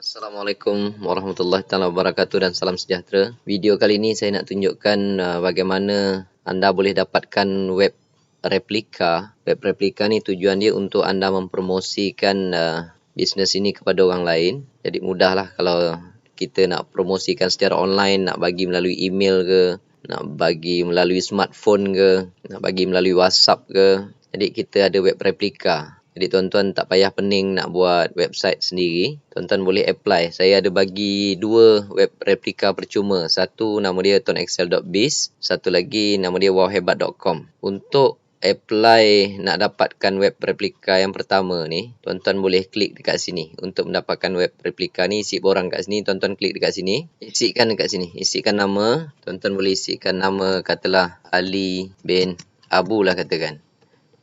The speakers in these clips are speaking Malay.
Assalamualaikum warahmatullahi wabarakatuh dan salam sejahtera. Video kali ini saya nak tunjukkan bagaimana anda boleh dapatkan web replika. Web replika ni tujuan dia untuk anda mempromosikan bisnes ini kepada orang lain. Jadi mudahlah kalau kita nak promosikan secara online, nak bagi melalui email ke, nak bagi melalui smartphone ke, nak bagi melalui WhatsApp ke. Jadi kita ada web replika. Jadi tuan-tuan tak payah pening nak buat website sendiri. Tuan-tuan boleh apply. Saya ada bagi dua web replika percuma. Satu nama dia tonexcel.biz. Satu lagi nama dia wowhebat.com. Untuk apply nak dapatkan web replika yang pertama ni, tuan-tuan boleh klik dekat sini. Untuk mendapatkan web replika ni, isi borang kat sini. Tuan-tuan klik dekat sini. Isikan dekat sini. Isikan nama. Tuan-tuan boleh isikan nama, katalah Ali bin Abu lah katakan.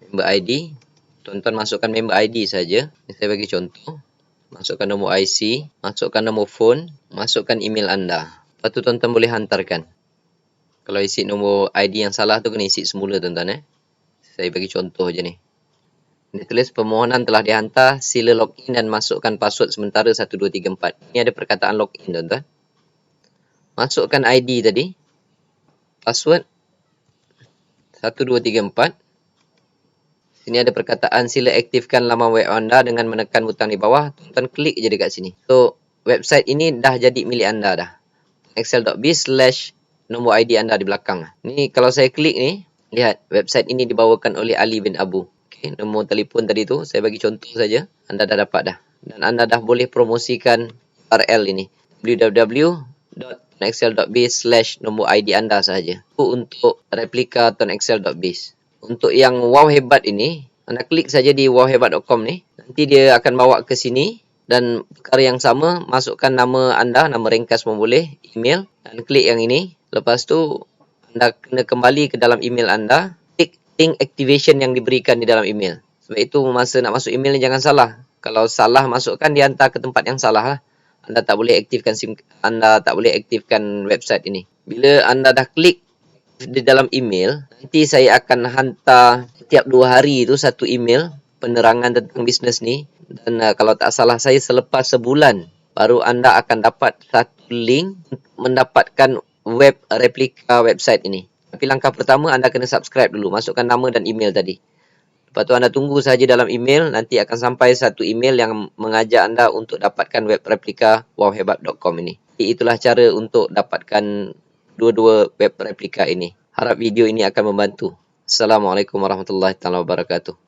Member ID. Tuan-tuan masukkan member ID saja. Saya bagi contoh. Masukkan nombor IC, masukkan nombor phone, masukkan email anda. Lepas tu tuan-tuan boleh hantarkan. Kalau isi nombor ID yang salah tu kena isi semula tuan-tuan. Saya bagi contoh je ni. Dia tulis permohonan telah dihantar, sila login dan masukkan password sementara 1, 2, 3, 4. Ini ada perkataan login tuan-tuan. Masukkan ID tadi. Password 1, 2, 3, 4. Sini ada perkataan sila aktifkan laman web anda dengan menekan butang di bawah. Tuan-tuan klik je dekat sini. So, website ini dah jadi milik anda dah. excel.biz/nombor ID anda di belakang. Ni kalau saya klik ni, lihat website ini dibawakan oleh Ali bin Abu. Okay, nombor telefon tadi tu saya bagi contoh saja. Anda dah dapat dah. Dan anda dah boleh promosikan URL ini. www.tonexcel.biz/nombor ID anda sahaja. Itu untuk replika tonexcel.biz. Untuk yang wow hebat ini, anda klik saja di wowhebat.com ni. Nanti dia akan bawa ke sini. Dan perkara yang sama, masukkan nama anda, nama ringkas pun boleh, email. Dan klik yang ini. Lepas tu, anda kena kembali ke dalam email anda. Klik link activation yang diberikan di dalam email. Sebab itu, masa nak masuk email ni jangan salah. Kalau salah masukkan, dia hantar ke tempat yang salah lah. Anda tak boleh aktifkan website ini. Bila anda dah klik di dalam email, nanti saya akan hantar setiap 2 hari itu satu email penerangan tentang bisnes ni. Dan kalau tak salah saya selepas sebulan baru anda akan dapat satu link mendapatkan web replika website ini. Tapi langkah pertama anda kena subscribe dulu, masukkan nama dan email tadi. Lepas tu anda tunggu saja dalam email, nanti akan sampai satu email yang mengajak anda untuk dapatkan web replika wowhebat.com ini. Itulah cara untuk dapatkan dua-dua web replika ini. Harap video ini akan membantu. Assalamualaikum warahmatullahi wabarakatuh.